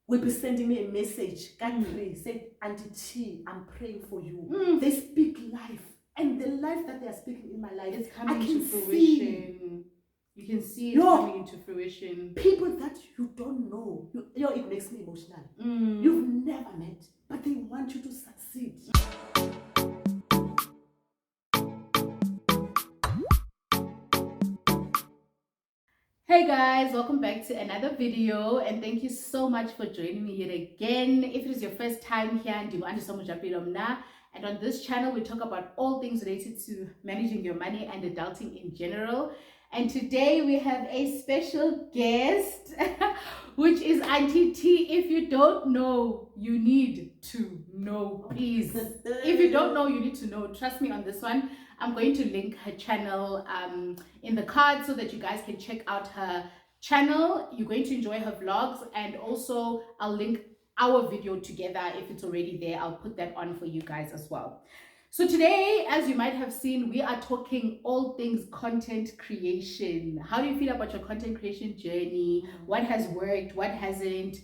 will be sending me a message. God pray, say, Auntie T, I'm praying for you. They speak life. And the life that they are speaking in my life, it's coming I can to fruition. See. You can see it coming into fruition. People that you don't know, it makes me emotional. You've never met, but they want you to succeed. Hey guys, welcome back to another video, and thank you so much for joining me yet again. If it is your first time here, and on this channel we talk about all things related to managing your money and adulting in general. And today we have a special guest which is Auntie T. If you don't know, you need to know, please. If you don't know, you need to know. Trust me on this one. I'm going to link her channel in the card so that you guys can check out her channel. You're going to enjoy her vlogs, and also I'll link our video together if it's already there. I'll put that on for you guys as well. So today, as you might have seen, we are talking all things content creation. How do you feel about your content creation journey? What has worked? What hasn't?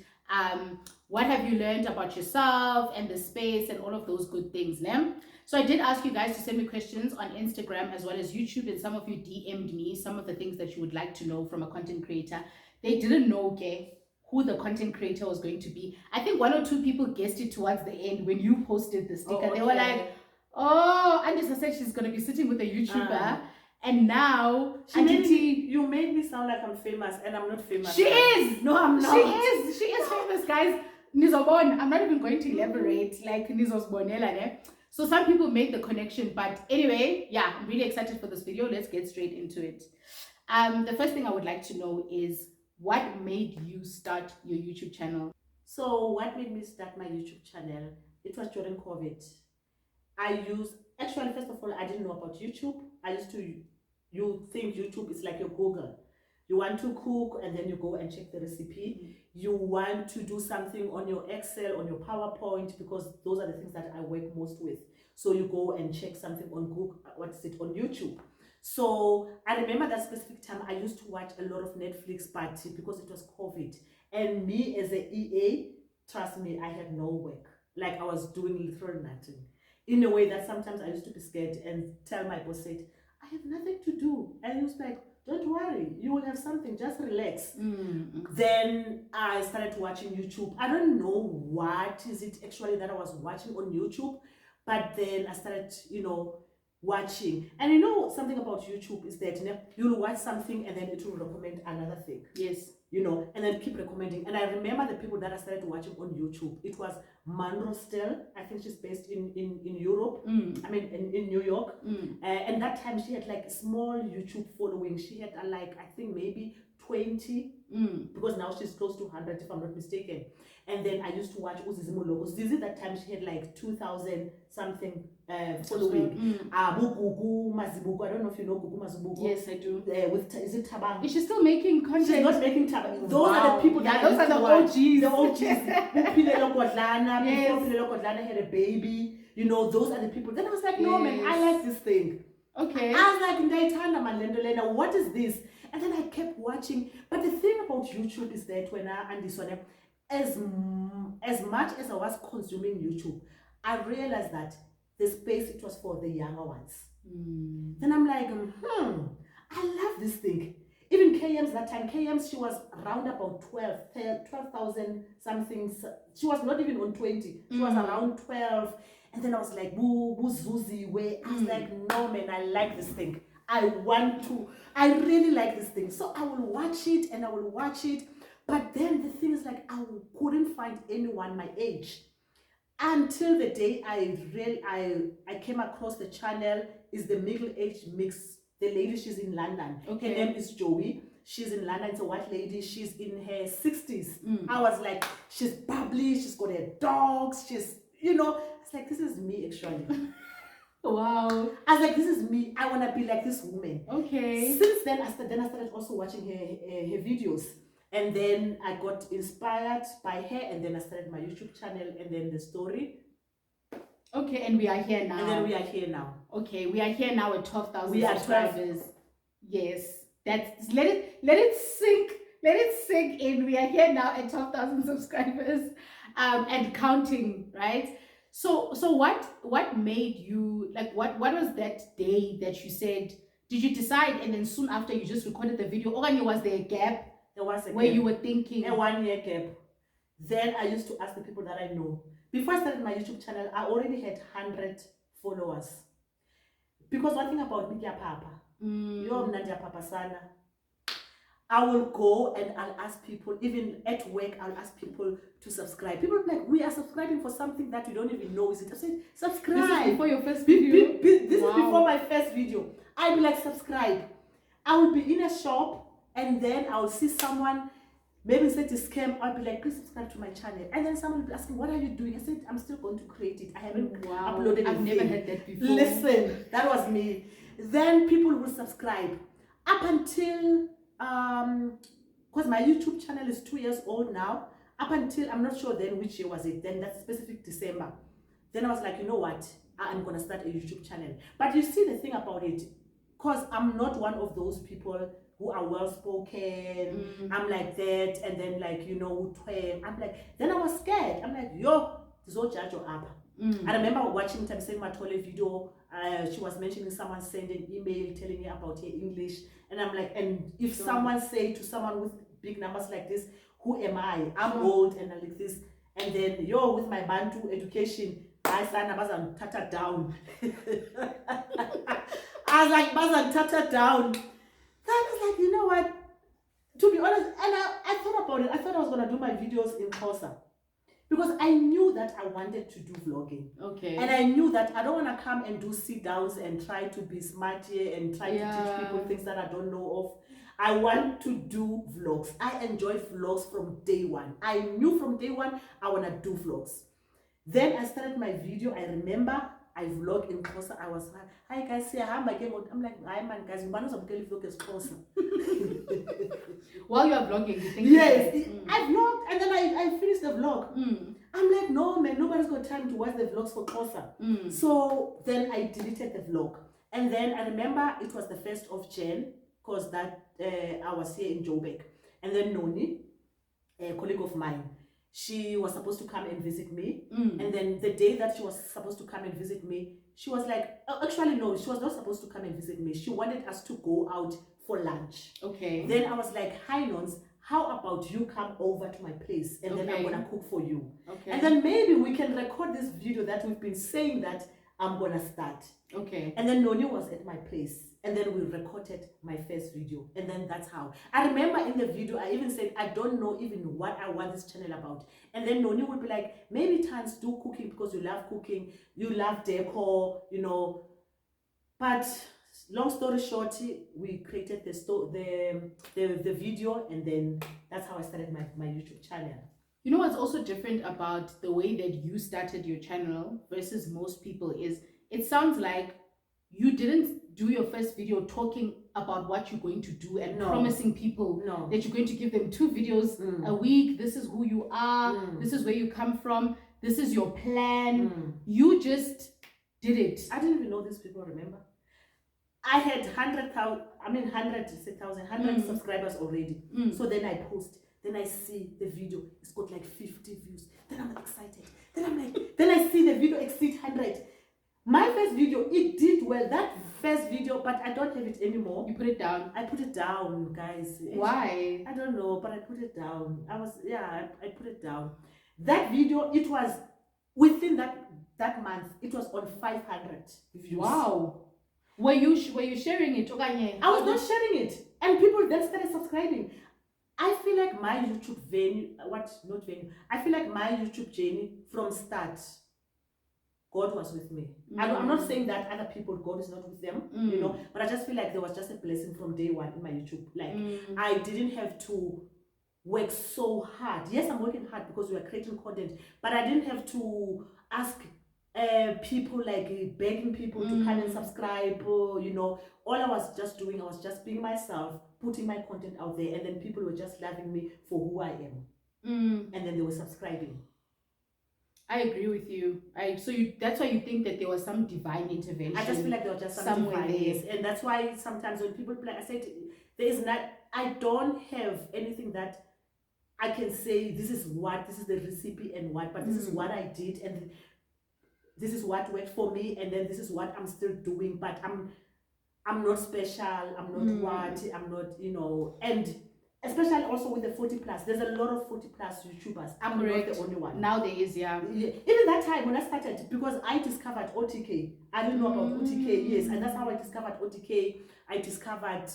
What have you learned about yourself and the space and all of those good things, né? So I did ask you guys to send me questions on Instagram as well as YouTube, and some of you DM'd me some of the things that you would like to know from a content creator. They didn't know, okay, who the content creator was going to be. I think 1 or 2 people guessed it towards the end when you posted the sticker. They were like, oh, Andisa said she's going to be sitting with a YouTuber. And now, you made me sound like I'm famous, and I'm not famous. She is! No, I'm not. She is famous, guys. Nizobon, I'm not even going to elaborate like Nizos Bonella. So some people made the connection, but anyway, yeah, I'm really excited for this video. Let's get straight into it. The first thing I would like to know is, what made you start your YouTube channel? So what made me start my YouTube channel? It was during COVID. Actually, first of all, I didn't know about YouTube. You think YouTube is like your Google. You want to cook and then you go and check the recipe. You want to do something on your Excel, on your PowerPoint, because those are the things that I work most with. So you go and check something on Google, on YouTube. So I remember that specific time I used to watch a lot of Netflix, but because it was COVID, and me as a EA, trust me, I had no work. Like I was doing literally nothing. In a way that sometimes I used to be scared and tell my boss, said, I have nothing to do. And he was like, don't worry, you will have something, just relax. Then I started watching YouTube. I don't know what is it actually that I was watching on YouTube, but then I started, watching. And something about YouTube is that you'll watch something and then it will recommend another thing. Yes. And then keep recommending. And I remember the people that I started watching on YouTube. It was Manrostel. I think she's based in Europe. I mean, in New York. And that time she had like a small YouTube following. She had I think maybe 20. Because now she's close to 100 if I'm not mistaken. And then I used to watch MZAMO logos. Zizi, that time she had like 2,000 something following. Gugu Mazibuko. I don't know if you know Gugu Mazibuko. Yes, I do. Is it Tabang? Is she still making content? She's not making Tabang. Those are the people that those are the OGs. The OGs. Pilelo Kodlana. Before Pilelo Kodlana had a baby. Those are the people. Then I was like, no man, I like this thing. Okay. I was like, Ndaitana Malendolena, what is this? And then I kept watching. But the thing about YouTube is that when as much as I was consuming YouTube, I realized that the space, it was for the younger ones. Then I'm like, I love this thing. Even KM's that time, she was around about 12,000 something. She was not even on 20. She was around 12. And then I was like, boo Zuzi, where I was like, no man, I like this thing. I really like this thing. So I will watch it and I will watch it. But then the thing is like, I couldn't find anyone my age. Until the day I came across the channel, is the middle-aged mix. The lady, she's in London. Okay. Her name is Joey. She's in London. It's a white lady. She's in her 60s. I was like, she's bubbly. She's got her dogs. She's, it's like, this is me actually. Wow. I was like, this is me. I want to be like this woman. Okay. Since then, I started also watching her videos. And then I got inspired by her. And then I started my YouTube channel. And then the story. Okay, and we are here now. And then we are here now. Okay, we are here now at 12,000 subscribers. 12. Yes. Let it sink Let it sink in. We are here now at 12,000 subscribers, and counting, right? So what made you, like, what was that day that you said, did you decide and then soon after you just recorded the video, or was there a gap There was a where gap. you were thinking? A 1 year gap. Then I used to ask the people that I know. Before I started my YouTube channel, I already had 100 followers. Because one thing about me, Papa, you're Nadia Papa Sana. I will go and I'll ask people, even at work, I'll ask people to subscribe. People are like, we are subscribing for something that we don't even know. Is it? I said, subscribe. This is before your first video? This is before my first video. I'll be like, subscribe. I will be in a shop and then I'll see someone, maybe say to scam, I'll be like, please subscribe to my channel. And then someone will be asking, what are you doing? I said, I'm still going to create it. I haven't uploaded I've never heard that before. Listen, that was me. Then people will subscribe. Up until, because my YouTube channel is 2 years old now, up until, I'm not sure then which year was it, then that specific December. Then I was like, you know what? I'm going to start a YouTube channel. But you see the thing about it, because I'm not one of those people who are well spoken. I'm like that, and then like, you know, I'm like, then I was scared. I'm like, yo, this all judge or up. I remember watching Tamseng Matole video. She was mentioning someone sent an email telling me about her English, and I'm like, and if someone say to someone with big numbers like this, who am I? I'm old and like this, and then yo, with my Bantu education, I stand numbers and tata down. I was like, Bazan tata down. I was like, you know what? To be honest, and I thought about it. I thought I was gonna do my videos in Xhosa because I knew that I wanted to do vlogging. Okay. And I knew that I don't want to come and do sit downs and try to be smart here and try to teach people things that I don't know of. I want to do vlogs. I enjoyed vlogs from day one. I knew from day one I want to do vlogs. Then I started my video. I remember I vlogged in Xhosa. I was like, hi guys, I'm like, hi man, guys, vlog is Xhosa. While you are vlogging, you think? Yes, I vlogged and then I finished the vlog. I'm like, no man, nobody's got time to watch the vlogs for Xhosa. So then I deleted the vlog. And then I remember it was the 1st of Jan, because that I was here in Joburg. And then Noni, a colleague of mine, she was supposed to come and visit me. And then the day that she was supposed to come and visit me, she was like, actually no, she was not supposed to come and visit me. She wanted us to go out for lunch. Okay. Then I was like, hi Nons, how about you come over to my place and then I'm gonna cook for you. Okay. And then maybe we can record this video that we've been saying that I'm gonna start. Okay. And then Noni was at my place. And then we recorded my first video. And then that's how. I remember in the video, I even said, I don't know even what I want this channel about. And then Noni would be like, maybe Tans, do cooking because you love cooking, you love decor, you know. But long story short, we created the video, and then that's how I started my YouTube channel. You know what's also different about the way that you started your channel versus most people is, it sounds like you didn't do your first video talking about what you're going to do and promising people that you're going to give them 2 videos a week. This is who you are. This is where you come from. This is your plan. You just did it. I didn't even know these people, remember? I had 100 subscribers already. So then I post. Then I see the video, it's got like 50 views. Then I'm excited. Then I'm like, then I see the video exceed 100. My first video, it did well. That first video, but I don't have it anymore. You put it down? I put it down, guys. Why? I don't know, but I put it down. I put it down. That video, it was within that month, it was on 500 views. Wow. Were you sharing it? I was not sharing it, and people then started subscribing. I feel like my YouTube I feel like my YouTube journey from start, God was with me. I'm not saying that other people, God is not with them, you know, but I just feel like there was just a blessing from day one in my YouTube. Like, I didn't have to work so hard. Yes, I'm working hard because we are creating content, but I didn't have to ask people, like begging people to come and subscribe, you know. All I was just doing, I was just being myself, putting my content out there, and then people were just loving me for who I am. And then they were subscribing. I agree with you. That's why you think that there was some divine intervention. I just feel like there was just some divine, yes. And that's why sometimes when people play, I said, there is not, I don't have anything that I can say this is the recipe and what, but this is what I did and this is what worked for me, and then this is what I'm still doing. But I'm not special. I'm not what. I'm not, and especially also with the 40 plus. There's a lot of 40 plus YouTubers. I'm not the only one. Nowadays, yeah. Even that time when I started, because I discovered OTK. I didn't know about OTK, yes, and that's how I discovered OTK. I discovered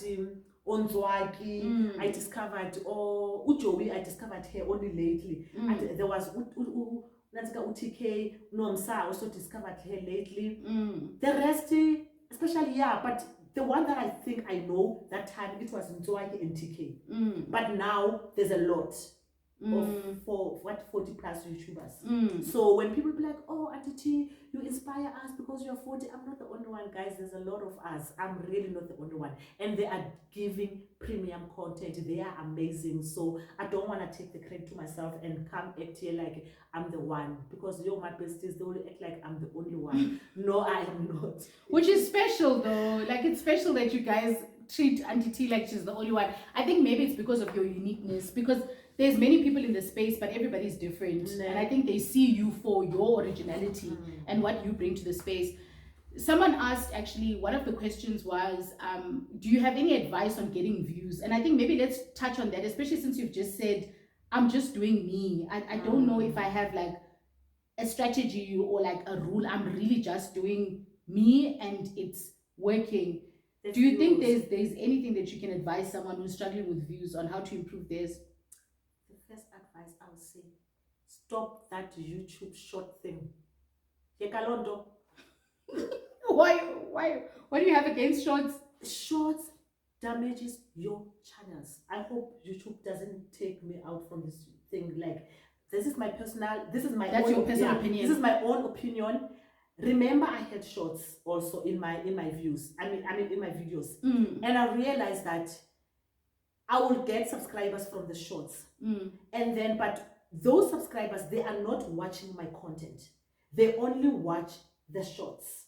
Onzwaki. I discovered Ujowi. I discovered her only lately. And there was UTK. Nomsa also discovered her lately. The rest, especially, but the one that I think I know that time, it was Nzwaki and TK. But now there's a lot of 40 plus YouTubers. So when people be like, oh, Auntie T, you inspire us because you're 40, I'm not the only one, guys. There's a lot of us. I'm really not the only one. And they are giving premium content. They are amazing. So I don't want to take the credit to myself and come act here like I'm the one, because my besties, they will act like I'm the only one. No, I am not. Which is special though. Like, it's special that you guys treat Auntie T like she's the only one. I think maybe it's because of your uniqueness, because there's many people in the space, but everybody's different. And I think they see you for your originality and what you bring to the space. Someone asked, actually, one of the questions was, do you have any advice on getting views? And I think maybe let's touch on that, especially since you've just said, I'm just doing me. I don't know if I have like a strategy or like a rule. I'm really just doing me and it's working. Do you think there's anything that you can advise someone who's struggling with views on how to improve theirs? The first advice I would say, stop that YouTube short thing. What do you have against shorts? Shorts damages your channels. I hope YouTube doesn't take me out from this thing. Like, that's your personal opinion. This is my own opinion. Remember, I had shorts also in my views. I mean in my videos. And I realized that I will get subscribers from the shorts. And then, but those subscribers, they are not watching my content. They only watch the shorts.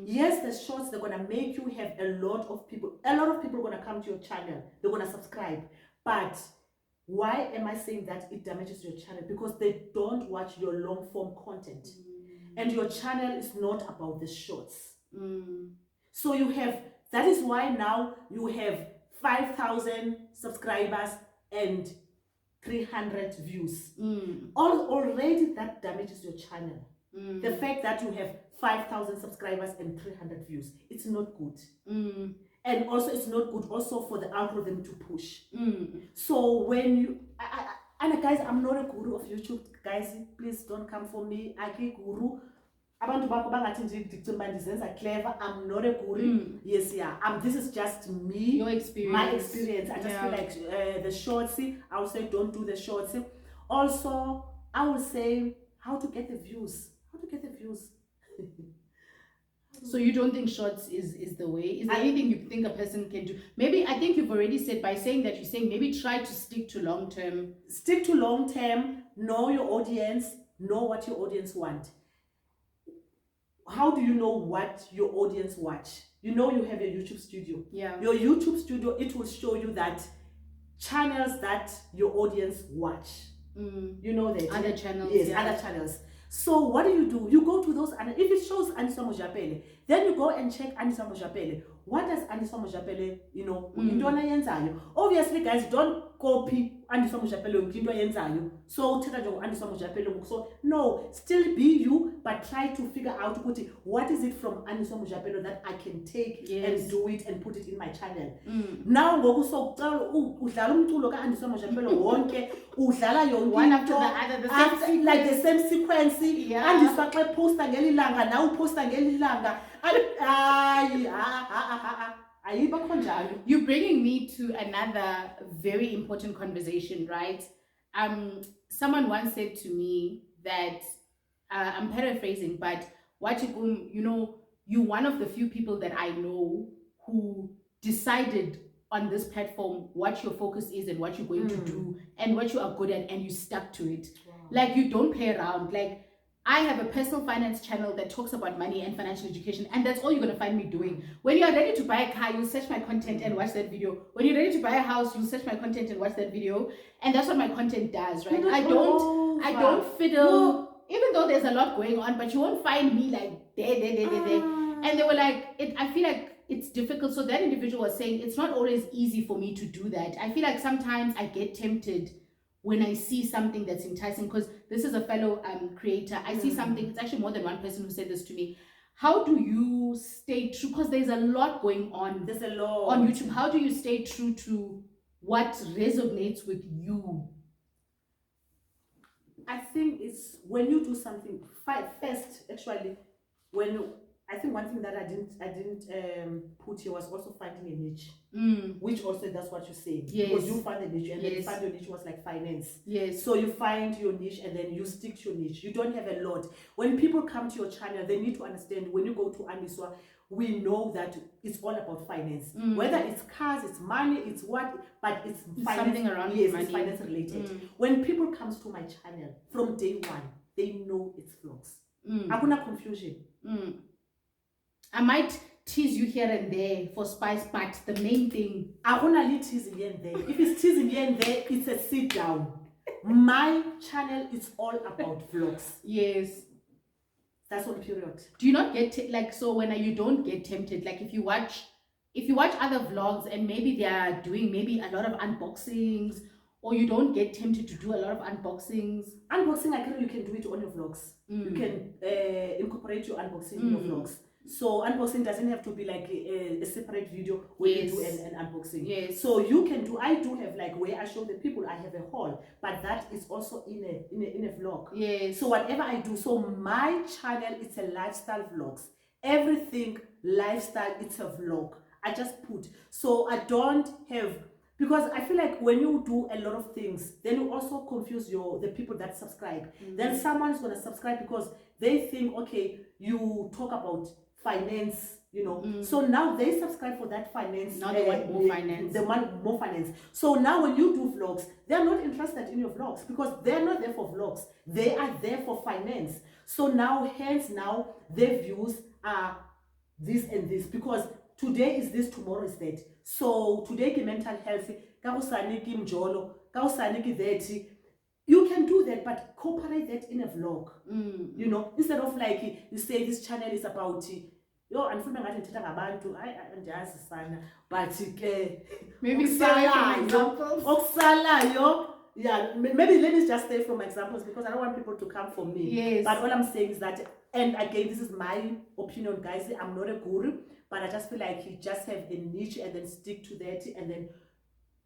Yes, the shorts, they're gonna make you have a lot of people are gonna come to your channel. They're gonna subscribe. But why am I saying that it damages your channel? Because they don't watch your long form content. And your channel is not about the shorts. So that is why now you have 5,000 subscribers and 300 views. Already that damages your channel. The fact that you have 5,000 subscribers and 300 views, it's not good. And also it's not good also for the algorithm to push. So when you and guys, I'm not a guru of YouTube, guys. Please don't come for me. I can't guru. Abantu bakho bangathi ndicinga ndizenza clever. I'm not a guru. Yes, yeah. This is just me. Your experience. My experience. I just feel like the shortsy. I would say don't do the shortsy. Also, I would say how to get the views. How to get the views. So you don't think shorts is the way? Is there anything you think a person can do? Maybe, I think you've already said, by saying that, you're saying maybe try to stick to long term. Stick to long term. Know your audience. Know what your audience want. How do you know what your audience watch? You know you have a YouTube studio. Yeah. Your YouTube studio, it will show you that channels that your audience watch. You know that. Other channels. Yes, other channels. So what do? You go to those, and if it shows MZAMO Japele, then you go and check MZAMO Japele. What does MZAMO Japele, Obviously, guys, don't copy MZAMO Japele. So so no, still be you, but try to figure out what is it from MZAMO Japele that I can take and do it and put it in my channel. Now one after the other, like the same sequence. And posta ngelilanga, now posta ngelilanga. You're bringing me to another very important conversation, right? Someone once said to me that I'm paraphrasing, but you're one of the few people that I know who decided on this platform what your focus is and what you're going to do and what you are good at, and you stuck to it. Wow. Like, you don't play around. Like, I have a personal finance channel that talks about money and financial education, and that's all you're going to find me doing. When you are ready to buy a car, you'll search my content and watch that video. When you're ready to buy a house, you'll search my content and watch that video. And that's what my content does, right? I don't fiddle, even though there's a lot going on, but you won't find me like there. And they were like, I feel like it's difficult. So that individual was saying it's not always easy for me to do that. I feel like sometimes I get tempted when I see something that's enticing, because this is a fellow creator. I see something, it's actually more than one person who said this to me. How do you stay true? Because there's a lot going on. There's a lot on YouTube. How do you stay true to what resonates with you? I think it's when you do something first, actually, I think one thing that I didn't put here was also finding a niche, which also that's what you say. Yes. Because you find a niche, and then you find your niche was like finance. Yes. So you find your niche and then you stick to your niche. You don't have a lot. When people come to your channel, they need to understand when you go to Andiswa, we know that it's all about finance. Whether it's cars, it's money, it's what, but it's finance, something around yes, money. it's finance related. When people comes to my channel from day one, they know it's vlogs. Hakuna confusion. I might tease you here and there for spice, but the main thing, I wanna teasing here and there. If it's teasing here and there, it's a sit down. My channel is all about vlogs. Yes. That's one period. Do you not get like, so when you don't get tempted, like if you watch other vlogs and maybe they are doing maybe a lot of unboxings, or you don't get tempted to do a lot of unboxings? Unboxing, I think you can do it on your vlogs. You can incorporate your unboxing in your vlogs. So unboxing doesn't have to be like a separate video where you do an unboxing. Yes. So you can do, I do have like where I show the people I have a haul, but that is also in a vlog. Yes. So whatever I do, so my channel, it's a lifestyle vlogs. Everything lifestyle, it's a vlog. I just put, so I don't have, because I feel like when you do a lot of things, then you also confuse the people that subscribe. Then someone's gonna subscribe because they think, okay, you talk about finance, you know. So now they subscribe for that finance. Now they want more finance. They want more finance. So now when you do vlogs, they're not interested in your vlogs because they're not there for vlogs. They are there for finance. So now, hence now, their views are this and this, because today is this, tomorrow is that. So today ki mental health, kausani ki mjolo, kausani ki that. You can do that, but incorporate that in a vlog. You know, instead of like you say this channel is about yo, andifuna ngathi ndithetha ngabantu, andiyazi sana, but maybe examples. Okusalayo, yeah, maybe let me just stay from examples because I don't want people to come for me. Yes. But all I'm saying is that, and again, this is my opinion, guys. I'm not a guru, but I just feel like you just have a niche and then stick to that, and then,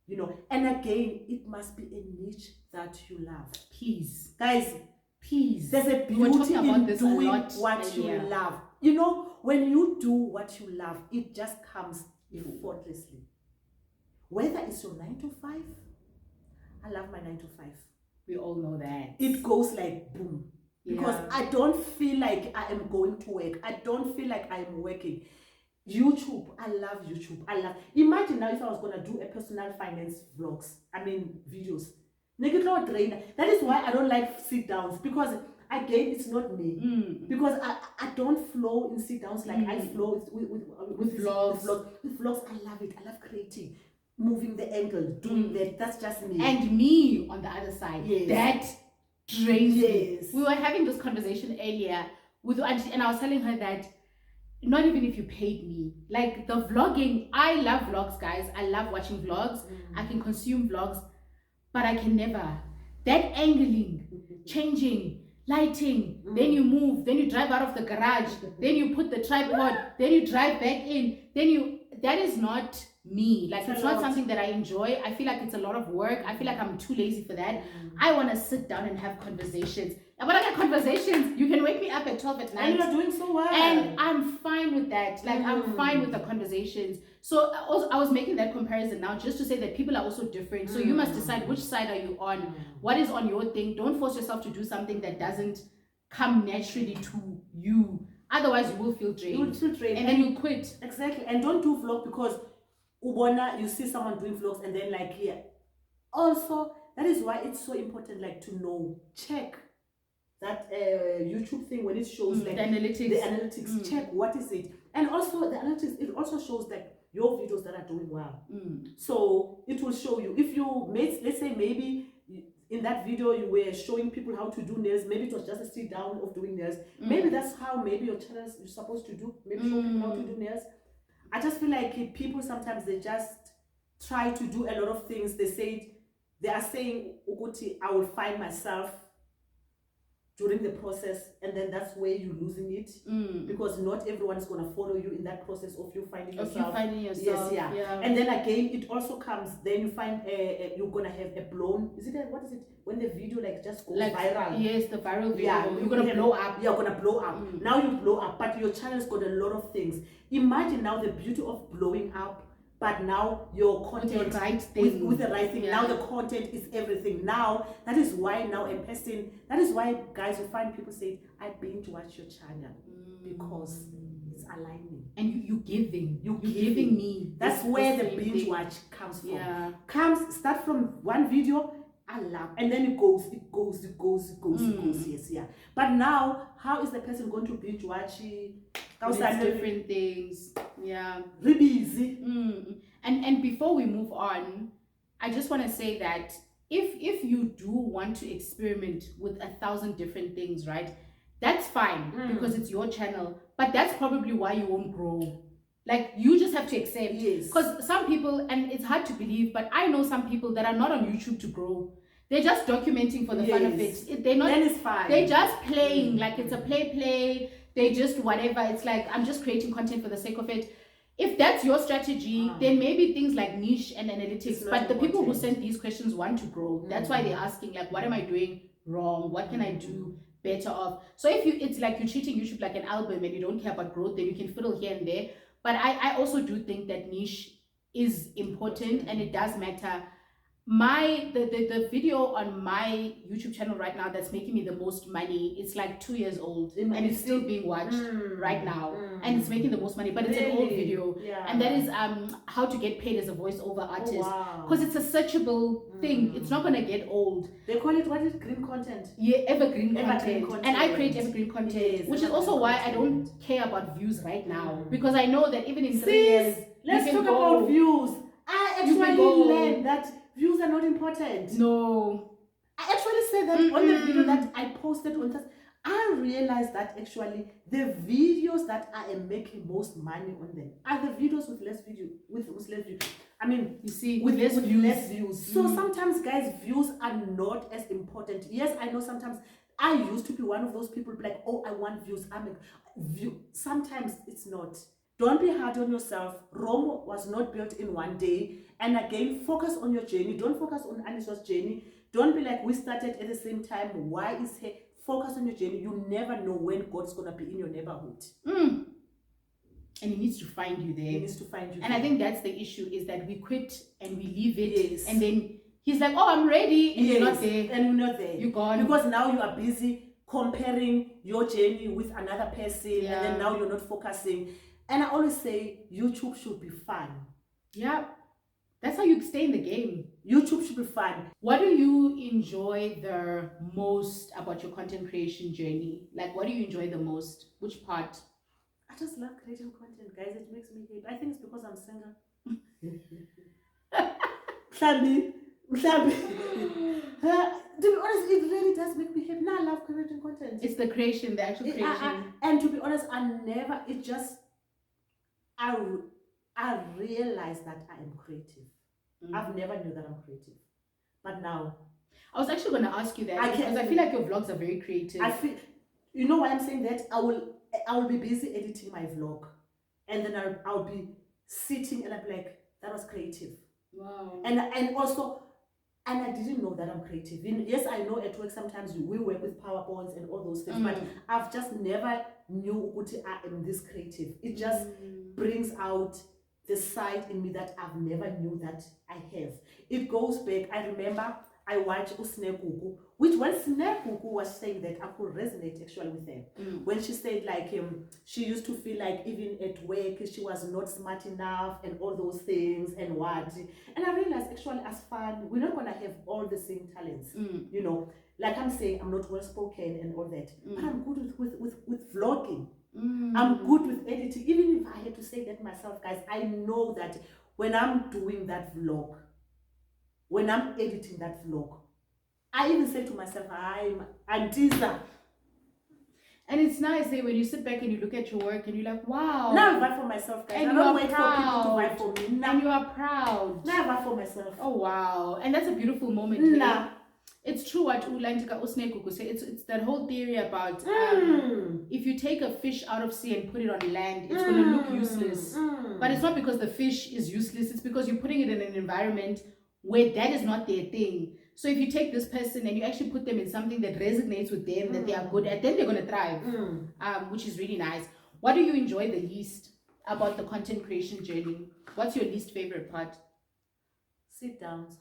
you know, and again, it must be a niche that you love. Peace. Guys, peace. There's a beauty in doing what you love. You know, when you do what you love, it just comes effortlessly. Whether it's your 9 to 5, I love my 9 to 5. We all know that. It goes like boom. Because I don't feel like I am going to work. I don't feel like I am working. YouTube, I love YouTube. Imagine now if I was going to do a personal finance vlogs, videos. That is why I don't like sit downs, because again, it's not me. Because I don't flow in sit downs like I flow with vlogs. With vlogs, I love it. I love creating, moving the angle, doing that. That's just me. And me on the other side, that drains me. We were having this conversation earlier with Auntie, and I was telling her that not even if you paid me, like the vlogging, I love vlogs, guys. I love watching vlogs. I can consume vlogs, but I can never. That angling, changing, lighting, then you move, then you drive out of the garage, then you put the tripod, then you drive back in, that is not me. Like, it's not something that I enjoy. I feel like it's a lot of work. I feel like I'm too lazy for that. I want to sit down and have conversations. And when I get conversations, you can wake me up at 12 at night. And you're doing so well. And I'm fine with that. Like, I'm fine with the conversations. So also, I was making that comparison now just to say that people are also different. So you must decide which side are you on. What is on your thing. Don't force yourself to do something that doesn't come naturally to you. Otherwise, you will feel drained. You will feel drained. And then you quit. Exactly. And don't do vlog because ubona, you see someone doing vlogs and then like, yeah. Also, that is why it's so important, like, to know, check that YouTube thing when it shows like the analytics. check what is it, and also the analytics, it also shows like your videos that are doing well. So it will show you if you made, let's say maybe in that video you were showing people how to do nails, maybe it was just a sit down of doing nails, maybe that's how maybe your channel is supposed to do, maybe show people how to do nails. I just feel like people sometimes they just try to do a lot of things. They are saying Uguti, I will find myself during the process, and then that's where you're losing it, because not everyone is going to follow you in that process of you finding yourself. Yes, yeah. And then again, it also comes, then you find you're going to have a blown, what is it, when the video like just goes like, viral? Yes, the viral video. Yeah, you're going to blow up. You're going to blow up. Now you blow up, but your channel's got a lot of things. Imagine now the beauty of blowing up, but now your content with the right thing. With the right thing. Now the content is everything. Now that is why that is why guys will find people say, I binge watch your channel because it's aligning. And you're giving me. That's where the binge watch comes from. Yeah. Start from one video, I love, and then it goes. Yes, yeah. But now, how is the person going to binge watch? Different things. Yeah. Really easy. And before we move on, I just want to say that if you do want to experiment with 1,000 different things, right? That's fine because it's your channel. But that's probably why you won't grow. Like, you just have to accept. Yes. Because some people, and it's hard to believe, but I know some people that are not on YouTube to grow. They're just documenting for the fun of it. They're not. Then it's fine. They're just playing, like it's a play. They just whatever. It's like, I'm just creating content for the sake of it. If that's your strategy, then maybe things like niche and analytics. But the people who send these questions want to grow. That's why they're asking, like, what am I doing wrong? What can I do better off? So if it's like you're treating YouTube like an album and you don't care about growth, then you can fiddle here and there. But I also do think that niche is important and it does matter. The video on my YouTube channel right now that's making me the most money, it's like 2 years old and it's still being watched right now, and it's making the most money, but it's an old video, and that is how to get paid as a voiceover artist, because it's a searchable thing. It's not gonna get old. They call it, what is green content? Yeah, evergreen content. And I create evergreen content, which is also why I don't care about views right now, because I know that even in 3 years, let's talk about views. I actually learned that views are not important. No. I actually said that on the video that I posted on that. I realized that actually the videos that I am making most money on them are the videos with less less views. I mean, you see, with less views. So sometimes, guys, views are not as important. Yes, I know sometimes I used to be one of those people like, oh, I want views. Sometimes it's not. Don't be hard on yourself. Rome was not built in one day. And again, focus on your journey. Don't focus on Anisha's journey. Don't be like, we started at the same time. Why is he? Focus on your journey. You never know when God's going to be in your neighborhood. And he needs to find you there. He needs to find you and there. I think that's the issue, is that we quit and we leave it. And then he's like, oh, I'm ready. And you're not there. And you're not there. You're gone. Because now you are busy comparing your journey with another person. And then now you're not focusing. And I always say YouTube should be fun. Yeah. That's how you stay in the game. YouTube should be fun. What do you enjoy the most about your content creation journey? Like, what do you enjoy the most? Which part? I just love creating content, guys. It makes me happy. I think it's because I'm single. THANDI. To be honest, it really does make me happy. Now I love creating content. It's the creation, the actual creation. And to be honest, I realize that I am creative. I've never knew that I'm creative. But now, I was actually going to ask you that because I feel like your vlogs are very creative. You know why I'm saying that? I will be busy editing my vlog, and then I'll be sitting and I'm like, that was creative. Wow. And I didn't know that I'm creative. Yes, I know at work sometimes we work with PowerPoints and all those things, but I've just never knew I am this creative. It just brings out the side in me that I've never knew that I have. It goes back. I remember I watched Usnekuku which when Snapu was saying that, I could resonate actually with her. When she said like she used to feel like even at work she was not smart enough and all those things and what. And I realized actually as fun, we're not gonna have all the same talents. You know, like I'm saying, I'm not well spoken and all that, but I'm good with vlogging. I'm good with editing. Even if I had to say that myself, guys, I know that when I'm doing that vlog, when I'm editing that vlog, I even say to myself, I'm teaser. And it's nice when you sit back and you look at your work and you're like, wow. Now I buy for myself, guys. And I don't wait for people to buy for me. And you are proud. Now I buy for myself. Oh wow. And that's a beautiful moment. It's true what Ulantika Usnekuku say. It's that whole theory about if you take a fish out of sea and put it on land, it's gonna look useless. But it's not because the fish is useless, it's because you're putting it in an environment where that is not their thing. So if you take this person and you actually put them in something that resonates with them, that they are good at, then they're going to thrive, which is really nice. What do you enjoy the least about the content creation journey? What's your least favorite part? Sit downs.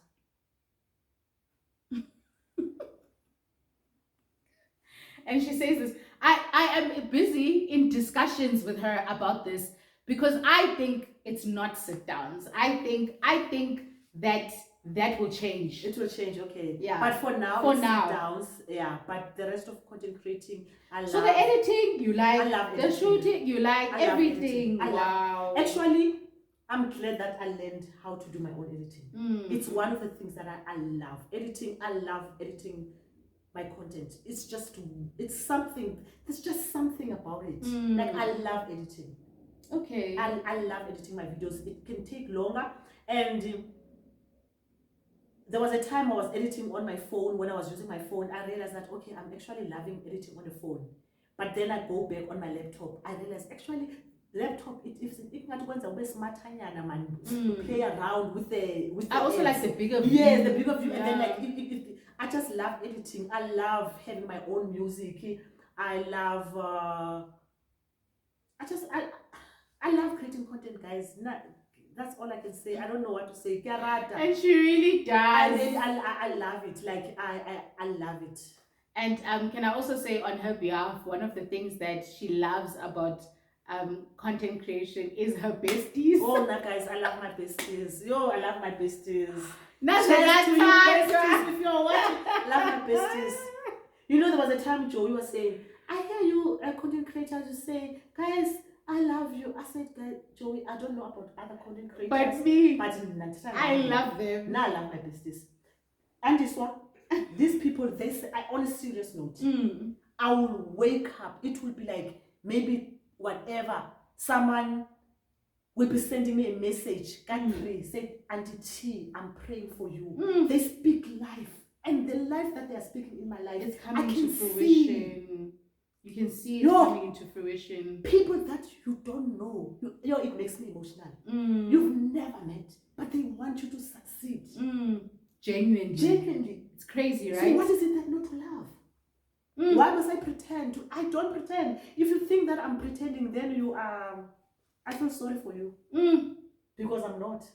And she says this, I am busy in discussions with her about this because I think it's not sit downs. I think that will change. It will change, okay. Yeah. But for now, sit downs. Yeah. But the rest of content creating, I love. So the editing, you like. I love the shooting, you like. Everything. Wow. Actually, I'm glad that I learned how to do my own editing. It's one of the things that I love. Editing, I love editing my content. It's something. There's just something about it. Like, I love editing. Okay. I love editing my videos. It can take longer, and there was a time I was editing on my phone. When I was using my phone, I realized that, okay, I'm actually loving editing on the phone. But then I go back on my laptop. I realized actually, laptop, if you play around with the I also like the bigger view. Yeah, the bigger view. Yeah. And then like, I just love editing. I love having my own music. I love, I love creating content, guys. That's all I can say. I don't know what to say. And she really does. I love it. Like I love it. And can I also say on her behalf, one of the things that she loves about content creation is her besties. Oh, no, guys, I love my besties. Yo, I love my besties. Besties, if you're watching, I love my besties. You know, there was a time Joey was saying, I hear you, a content creator, just say, guys, I love you. I said, Joey, I don't know about other content creators. But me, I love them. Now I love my besties. And this one, these people, they say, on a serious note, I will wake up. It will be like, maybe whatever. Someone will be sending me a message. God pray. Say, Auntie T, I'm praying for you. They speak life. And the life that they are speaking in my life, it's coming to fruition. You can see it coming into fruition. People that you don't know, it makes me emotional. You've never met, but they want you to succeed. Genuinely. It's crazy, right? So what is it that not to love? Why must I pretend? I don't pretend. If you think that I'm pretending, then you are. I feel sorry for you. Because I'm not.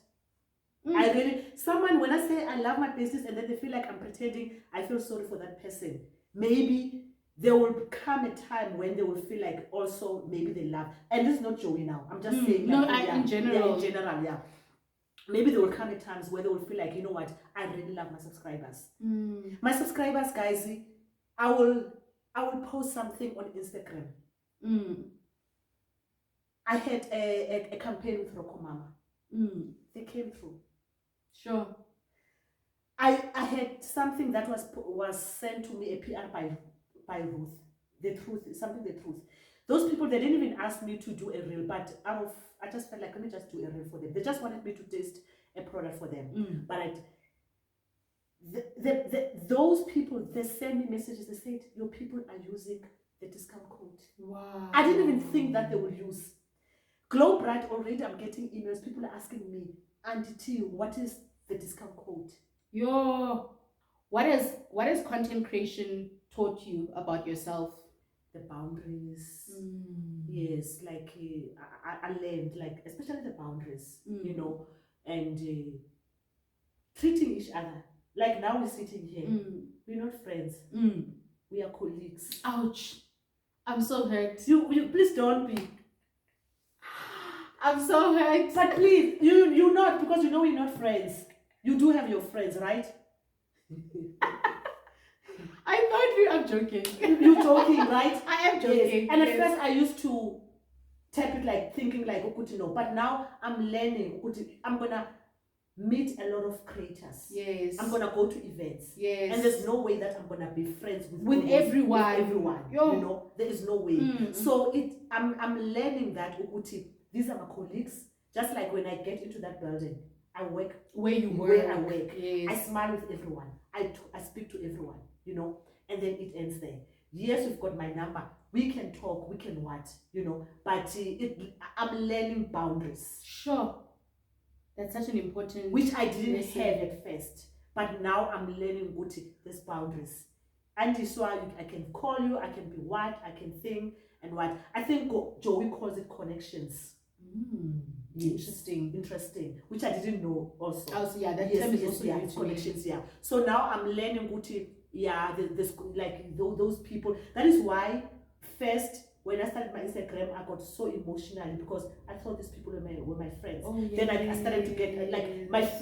I really, someone, when I say I love my business and then they feel like I'm pretending, I feel sorry for that person. Maybe there will come a time when they will feel like also maybe they love. And this is not Joey now. I'm just saying. Like, in general. Yeah, in general, yeah. Maybe there will come a times where they will feel like, you know what, I really love my subscribers. My subscribers, guys, I will post something on Instagram. I had a campaign with Roko Mama. They came through. Sure. I had something that was sent to me, a PR by Ruth. The truth, something the truth. Those people, they didn't even ask me to do a reel, but I just felt like, let me just do a reel for them. They just wanted me to taste a product for them. But those people, they send me messages. They said, your people are using the discount code. Wow. I didn't even think that they would use. Glow Bright, already I'm getting emails. People are asking me, Auntie T, what is the discount code? What has content creation taught you about yourself? The boundaries. Yes, like I learned, like, especially the boundaries, you know, and treating each other. Like now we're sitting here. We're not friends. We are colleagues. Ouch. I'm so hurt. You please don't be. I'm so hurt. But please, you're not, because you know we're not friends. You do have your friends, right? I'm joking. You're joking, right? I am joking. Yes. And at first I used to tap it like thinking like Ukuti no. But now I'm learning Ukuti. I'm gonna meet a lot of creators. Yes. I'm gonna go to events. Yes. And there's no way that I'm gonna be friends with everyone. With everyone. Yo. You know, there is no way. So I'm learning that Ukuti, these are my colleagues. Just like when I get into that building, I work where you work. Where I work. Yes. I smile with everyone. I speak to everyone, you know, and then it ends there. Yes, you've got my number. We can talk, we can what, you know, but I'm learning boundaries. Sure. That's such an important... Which I didn't have at first. But now I'm learning these boundaries. And so I can call you, I can be what, I can think and what. I think Joey calls it connections. Yes. Interesting. Which I didn't know also. Yeah, that term is also connections, yeah. So now I'm learning this like those people. That is why first when I started my Instagram, I got so emotional because I thought these people were my friends. Then I started to get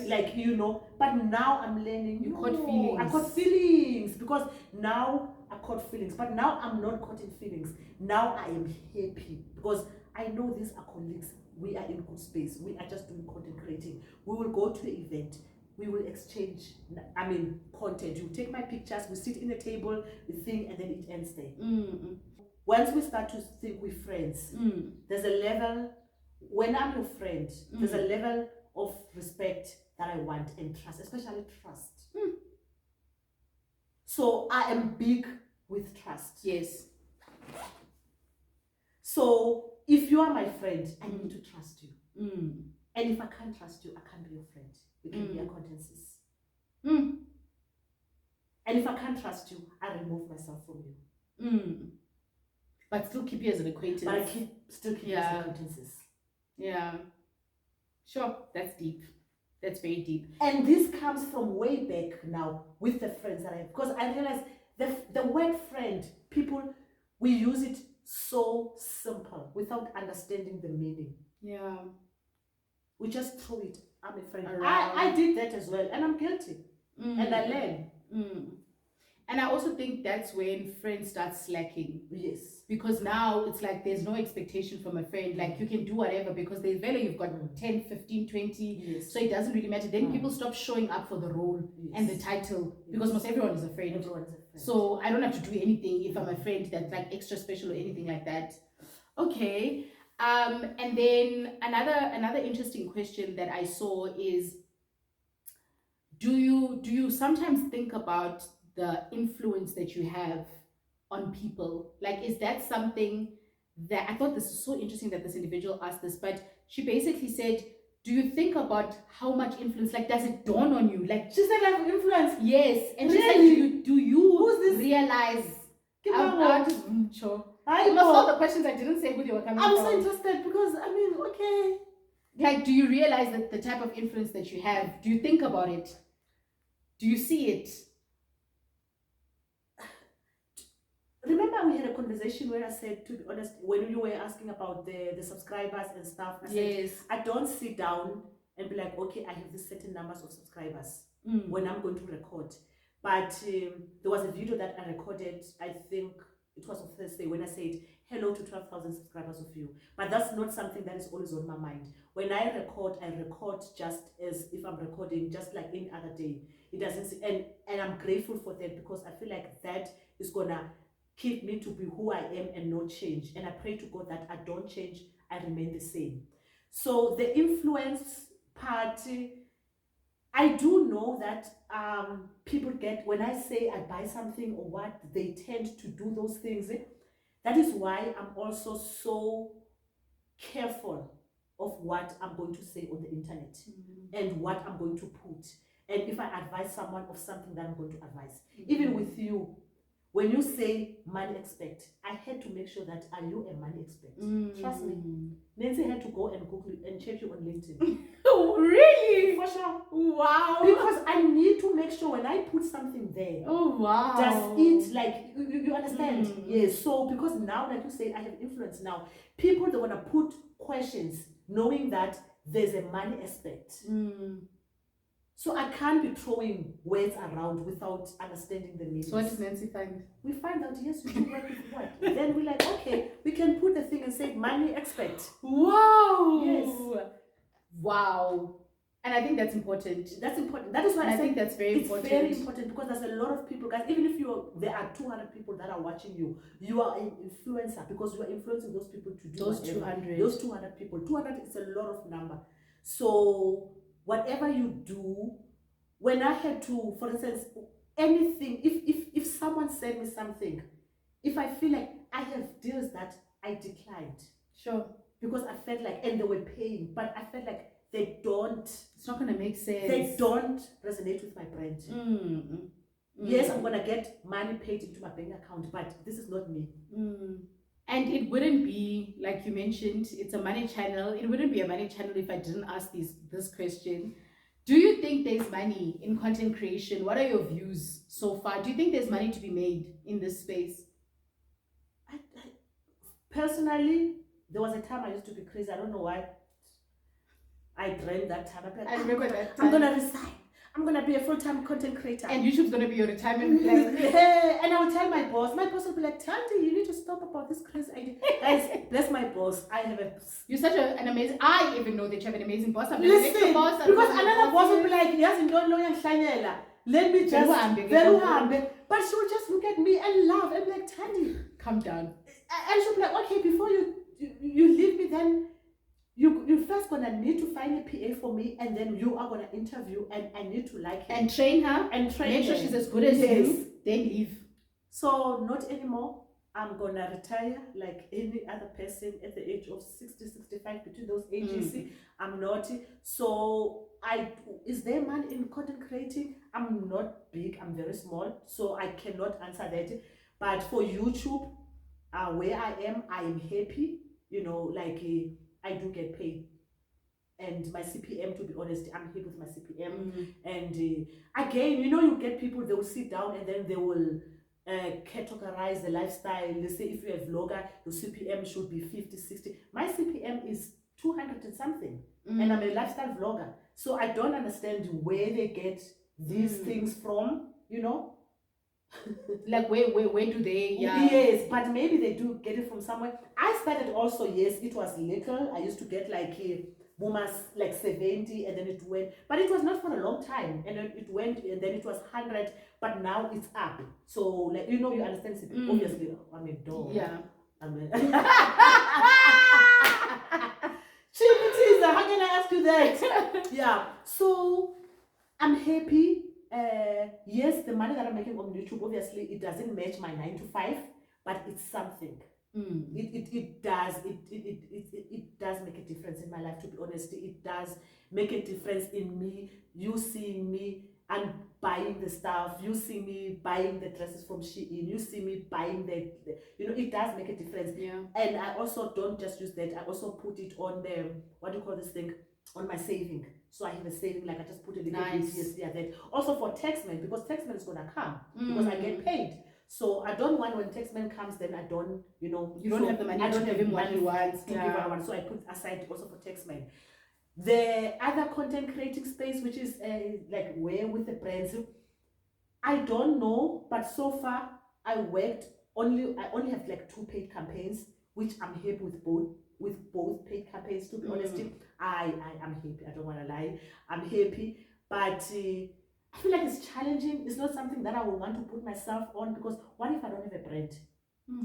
like you know. But now I'm learning. You caught feelings. I caught feelings because now I caught feelings. But now I'm not caught in feelings. Now I am happy because I know these are colleagues. We are in good space. We are just doing content creating. We will go to the event. We will exchange, content. You take my pictures, we sit in a table, we think, and then it ends there. Once we start to think we're friends, there's a level, when I'm your friend, there's a level of respect that I want and trust, especially trust. So I am big with trust. Yes. So if you are my friend, I need to trust you. And if I can't trust you, I can't be your friend. We can be acquaintances. And if I can't trust you, I remove myself from you. But still keep you as an acquaintance. But I still keep you as acquaintances. Yeah. Sure, that's deep. That's very deep. And this comes from way back now with the friends that I have. Because I realize the word friend, people, we use it so simple without understanding the meaning. Yeah. We just throw it. I'm a friend. I did that as well, and I'm guilty. And I learn. And I also think that's when friends start slacking. Yes. Because now it's like there's no expectation from a friend. Like you can do whatever because there's value. You've got 10, 15, 20. Yes. So it doesn't really matter. Then people stop showing up for the role and the title because most everyone is a friend. Everyone's a friend. So I don't have to do anything if I'm a friend that's like extra special or anything like that. Okay. And then another interesting question that I saw is, do you sometimes think about the influence that you have on people? Like, is that something that I thought this is so interesting that this individual asked this, but she basically said, do you think about how much influence, like, does it dawn on you? Like, she said I have influence. Yes. And really? She said, do you Who's this? realize? I you must all the questions I didn't say who they were coming from. I'm so interested because, okay. Like, do you realize that the type of influence that you have, do you think about it? Do you see it? Remember we had a conversation where I said, to be honest, when you were asking about the subscribers and stuff, I said, I don't sit down and be like, okay, I have this certain numbers of subscribers when I'm going to record. But there was a video that I recorded, I think it was on Thursday, when I said, hello to 12,000 subscribers of you. But that's not something that is always on my mind. When I record just as if I'm recording, just like any other day. It doesn't, and I'm grateful for that because I feel like that is gonna keep me to be who I am and not change. And I pray to God that I don't change, I remain the same. So the influence part, I do know that people get, when I say I buy something or what, they tend to do those things. That is why I'm also so careful of what I'm going to say on the internet and what I'm going to put. And if I advise someone of something that I'm going to advise. Even with you, when you say money expert, I had to make sure that are you a money expert? Trust me. Nancy had to go and Google it and check you on LinkedIn. Oh, really? For sure. Wow. Because I need to make sure when I put something there, oh wow, does it like you understand? Yes. So because now, like you say, I have influence now. People, they're gonna put questions knowing that there's a money aspect. So I can't be throwing words around without understanding the meaning. So what does Nancy find? We find out, yes, you do work with what? Then we're like, okay, we can put the thing and say money expert. Wow. Yes. Wow. And I think that's important. That's important. That is why I think that's very important. It's very important because there's a lot of people, guys. Even if there are 200 people that are watching you, you are an influencer because you are influencing those people to do those whatever. 200. Those 200 people. 200 is a lot of number. So whatever you do, when I had to, for instance, anything, if someone sent me something, if I feel like I have deals that I declined. Sure. Because I felt like, and they were paying, but I felt like they don't. It's not going to make sense. They don't resonate with my brand. Yes, I'm going to get money paid into my bank account, but this is not me. And it wouldn't be, like you mentioned, it's a money channel. It wouldn't be a money channel if I didn't ask this question. Do you think there's money in content creation? What are your views so far? Do you think there's money to be made in this space? Personally, there was a time I used to be crazy. I don't know why. I dreamed that time. I remember that time. I'm going to resign. I'm going to be a full-time content creator. And YouTube's going to be your retirement plan. And I will tell my boss will be like, Thandi, you need to stop about this crazy idea. Guys, bless my boss. I have a... You're such an amazing... I even know that you have an amazing boss. Listen, boss, because another boss will be like, yes, you don't know your shanyela. Let me just... But she will just look at me and laugh and be like, Thandi, calm down. And she'll be like, okay, before you leave me, then you first gonna need to find a PA for me, and then you are gonna interview, and I need to like her and train her and make sure she's as good as you. Then leave. So not anymore. I'm gonna retire like any other person at the age of 60, 65, between those ages. I'm not. So is there money in content creating? I'm not big. I'm very small, so I cannot answer that. But for YouTube, where I am happy. You know, like I do get paid, and my CPM, to be honest, I'm happy with my CPM. And again, you know, you get people, they will sit down and then they will categorize the lifestyle. Let's say if you're a vlogger, your CPM should be 50, 60. My CPM is 200 and something, and I'm a lifestyle vlogger. So I don't understand where they get these things from, you know. Like where do they? Yes, but maybe they do get it from somewhere. I started also, yes, it was little. I used to get like boomers like 70, and then it went, but it was not for a long time, and then it went, and then it was 100, but now it's up. So like, you know, you understand, obviously I'm a dog. I'm a how can I ask you that? So I'm happy. Yes, the money that I'm making on YouTube, obviously it doesn't match my 9 to 5, but it's something. It does make a difference in my life, to be honest. It does make a difference in me. You seeing me and buying the stuff, you see me buying the dresses from Shein, you see me buying the you know, it does make a difference. And I also don't just use that, I also put it on the, what do you call this thing, on my saving. So I have a saving, like I just put a little bit here, that. Also for Taxman, because Taxman is gonna come, because I get paid. So I don't want, when Taxman comes, then I don't, you know, you don't have the money. I don't have him what he wants. To give what I want. So I put aside also for Taxman. The other content creating space, which is like where with the brands, I don't know, but so far I only have like 2 paid campaigns, which I'm happy with both paid campaigns, to be honest. I am happy. I don't want to lie. I'm happy, but I feel like it's challenging. It's not something that I will want to put myself on, because what if I don't have a brand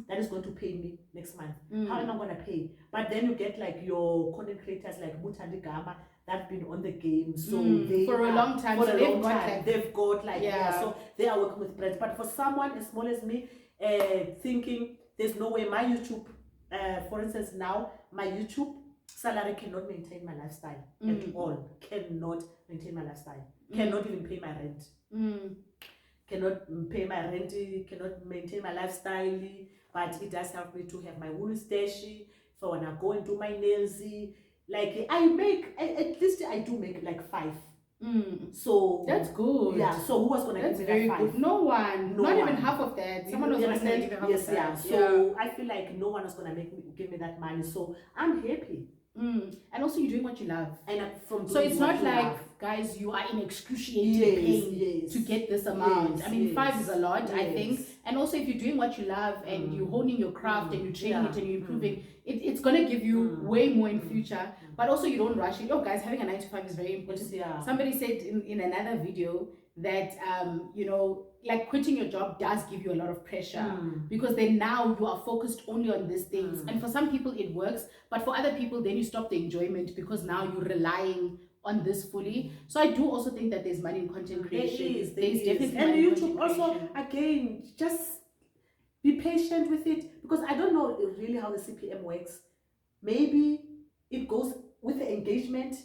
that is going to pay me next month? How am I going to pay? But then you get like your content creators like Thandi Gama that have been on the game, so they for a long time. For so a long time, they've got like so they are working with brands. But for someone as small as me, thinking there's no way my YouTube, for instance, now my YouTube salary cannot maintain my lifestyle at all. Cannot maintain my lifestyle. Cannot even pay my rent. cannot pay my rent, cannot maintain my lifestyle, but it does help me to have my wool stash. If I wanna go and do my nails, like I make at least I do make like 5. So that's good. Yeah. So who was gonna that's give me very that 5? good. No one. No Not one. even half of that. Someone was You gonna understand? give you half Yes, of that. yeah. So I feel like no one is gonna give me that money. So I'm happy. And also you're doing what you love. And from so it's not like love, guys, you are in excruciating pain yes, to get this amount. yes, I mean, yes, 5 is a lot, yes. I think. And also if you're doing what you love and you're honing your craft and you're training it and you're improving, it's gonna give you way more in future. But also you don't rush it. Oh guys, having a 9 to 5 is very important. Yes, yeah. Somebody said in another video that you know, like quitting your job does give you a lot of pressure because then now you are focused only on these things. And for some people it works, but for other people then you stop the enjoyment because now you're relying on this fully. So I do also think that there's money in content creation. There's definitely and money in YouTube content also creation. again, just be patient with it, because I don't know really how the CPM works. Maybe it goes with the engagement.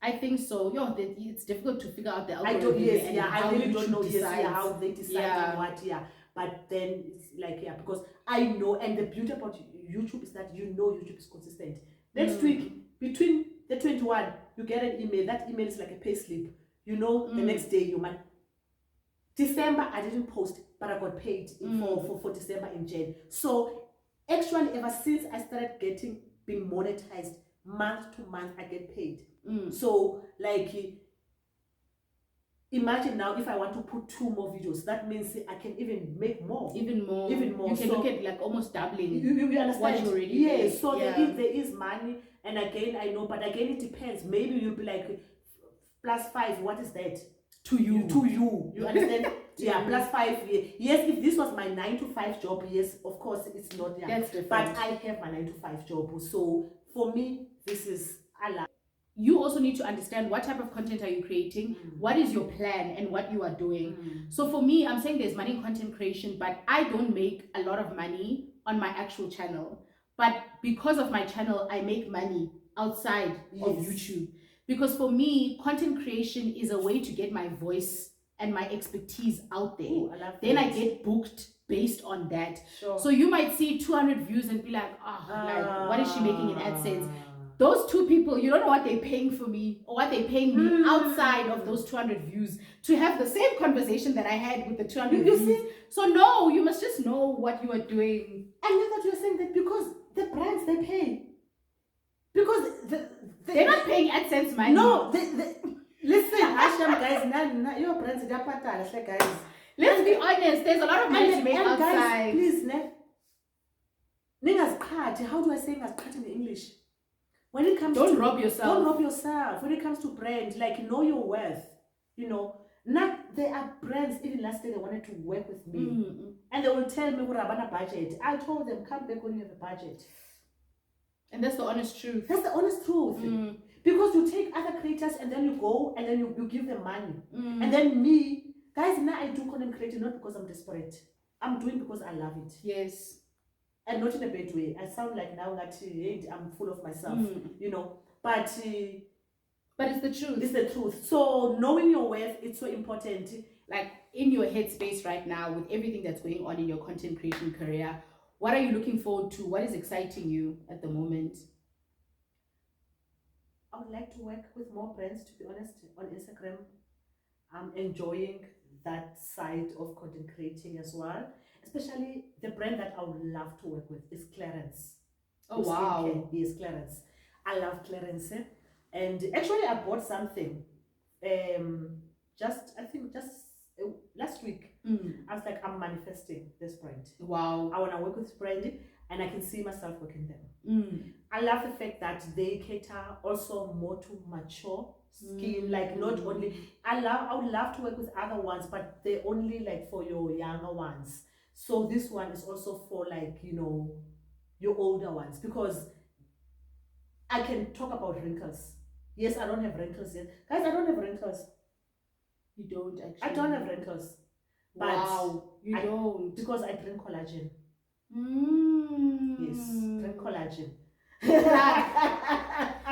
I think so. It's difficult to figure out the I algorithm. don't, yes, yeah, I really don't know decides. how they decide on what, but then it's like, because I know, and the beauty about YouTube is that YouTube is consistent. Next week, between the 21, you get an email. That email is like a pay slip. The next day you might. December, I didn't post, but I got paid for December in Jan. So actually, ever since I started being monetized, month to month, I get paid. So like, imagine now if I want to put 2 more videos, that means I can even make more. Even more. You can look at like almost doubling. You understand? What you already yes. So there is money, and again I know, but again it depends. Maybe you'll be like +5. What is that? To you. You understand? +5. Yes, if this was my 9 to 5 job, yes, of course it's not. That's different. But I have my 9 to 5 job, so for me this is Allah. You also need to understand what type of content are you creating, what is your plan, and what you are doing. So for me, I'm saying there's money in content creation, but I don't make a lot of money on my actual channel. But because of my channel, I make money outside of YouTube. Because for me, content creation is a way to get my voice and my expertise out there. Ooh, I get booked based on that. Sure. So you might see 200 views and be like, like, what is she making in AdSense? Those 2 people, you don't know what they're paying for me or what they're paying me outside of those 200 views to have the same conversation that I had with the 200 views. See? So no, you must just know what you are doing. I know that you're saying that because the brands, they pay. Because they're not paying AdSense money. No, listen, Hashem, guys, your brands, they're guys. Let's be honest, there's a lot of money to make outside. Guys, please, how do I say ngas in English? When it comes don't rob yourself. Don't rob yourself. When it comes to brand, like, know your worth. There are brands, even last year they wanted to work with me. And they will tell me, budget. I told them, come back when you have a budget. And that's the honest truth. That's the honest truth. Because you take other creators and then you go and then you give them money. And then me, guys, now I do content creating not because I'm desperate. I'm doing because I love it. Yes. And not in a bad way. I sound like now that I'm full of myself, But it's the truth. It's the truth. So knowing your worth, it's so important. Like in your headspace right now, with everything that's going on in your content creation career, what are you looking forward to? What is exciting you at the moment? I would like to work with more brands, to be honest, on Instagram. I'm enjoying that side of content creating as well. Especially the brand that I would love to work with is Clarence. Oh, wow. Yes, Clarence. I love Clarence. And actually I bought something just last week. I was like, I'm manifesting this brand. Wow. I want to work with this brand and I can see myself working them. I love the fact that they cater also more to mature skin, like not only, I would love to work with other ones, but they're only like for your younger ones. So this one is also for like, your older ones, because I can talk about wrinkles. Yes, I don't have wrinkles yet. Guys, I don't have wrinkles. You don't actually? I don't have wrinkles. But wow, you don't? Because I drink collagen. Yes, drink collagen.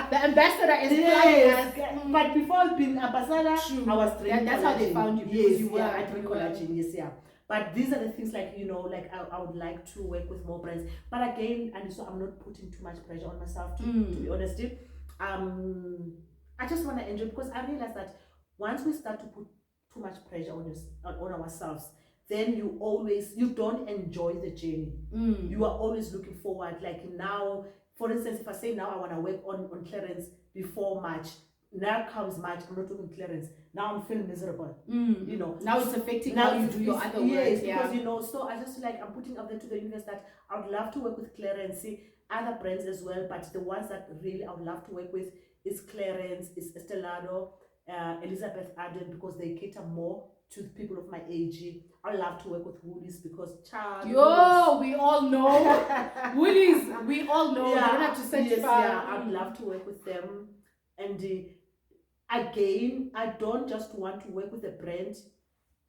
The ambassador is Yes, plugging us. but before being ambassador, True. I was drinking That's how they collagen. found you, because Yes, you were. I drink collagen. Yes, yeah. But these are the things, like, you know, like I would like to work with more brands. But again, and so I'm not putting too much pressure on myself, to be honest. I just want to enjoy, because I realize that once we start to put too much pressure on ourselves, then you don't enjoy the journey. You are always looking forward. Like now, for instance, if I say now I want to work on clearance before March, now comes March, I'm not doing clearance. Now I'm feeling miserable. You know, now it's affecting how you do your other work. Yes, because you know, so I just feel like I'm putting up there to the universe that I would love to work with clearance, see other brands as well, but the ones that really I would love to work with is Clarence, is Estelado, Elizabeth Arden, because they cater more to people of my age. I love to work with Woolies because we all know Woolies. We all know. Yeah, you don't have to search. Yes, yeah, I'd love to work with them. And again, I don't just want to work with a brand.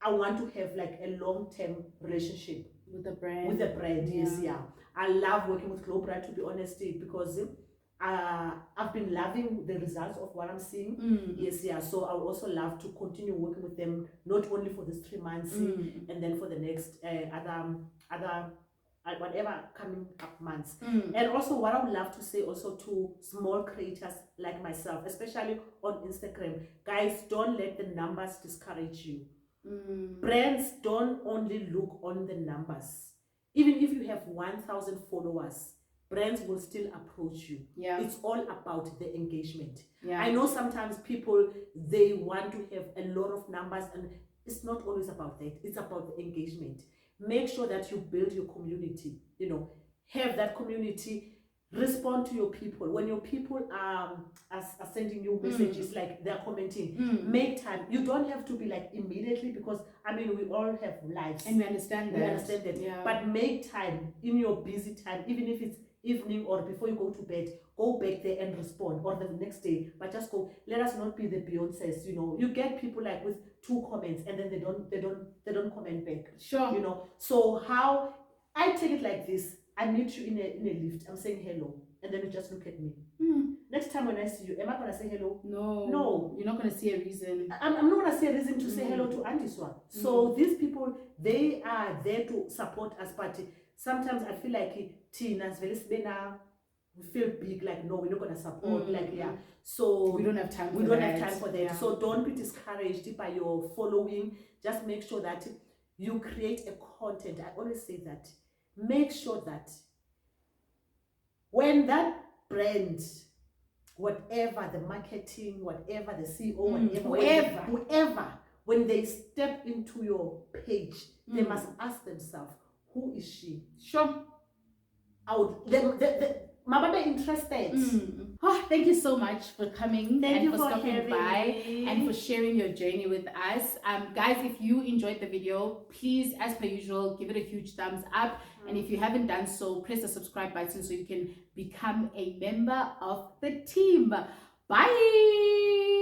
I want to have like a long-term relationship with the brand. With the brand, yes, yeah. I love working with Globra, to be honest, because I've been loving the results of what I'm seeing. Yes, yeah. So I would also love to continue working with them, not only for this 3 months, and then for the next other whatever coming up months. And also what I would love to say also to small creators like myself, especially on Instagram, guys, don't let the numbers discourage you. Brands don't only look on the numbers. Even if you have 1,000 followers, brands will still approach you. It's all about the engagement. I know sometimes people, they want to have a lot of numbers, and it's not always about that. It's about the engagement. Make sure that you build your community, you know, have that community, respond to your people. When your people are sending you messages, like they're commenting, make time. You don't have to be like immediately, because I mean, we all have lives, and we understand that. But make time in your busy time, even if it's evening or before you go to bed, go back there and respond, or the next day. But just go. Let us not be the Beyonces, you know. You get people like with 2 comments and then they don't comment back. Sure. You know. So how I take it like this: I meet you in a lift, I'm saying hello, and then you just look at me. Next time when I see you, am I gonna say hello? No. You're not gonna see a reason. I'm not gonna see a reason to say hello to Andiswa. So these people, they are there to support us, but sometimes I feel like Tina's very we feel big, like no, we're not gonna support, so we don't have time for that. So don't be discouraged by your following. Just make sure that you create a content. I always say that, make sure that when that brand, whatever the marketing, whatever the CEO, whoever, when they step into your page, they must ask themselves, who is she? Sure. Mababe interested. Oh, thank you so much for coming and for stopping by me, and for sharing your journey with us. Guys, if you enjoyed the video, please, as per usual, give it a huge thumbs up. And if you haven't done so, press the subscribe button so you can become a member of the team. Bye.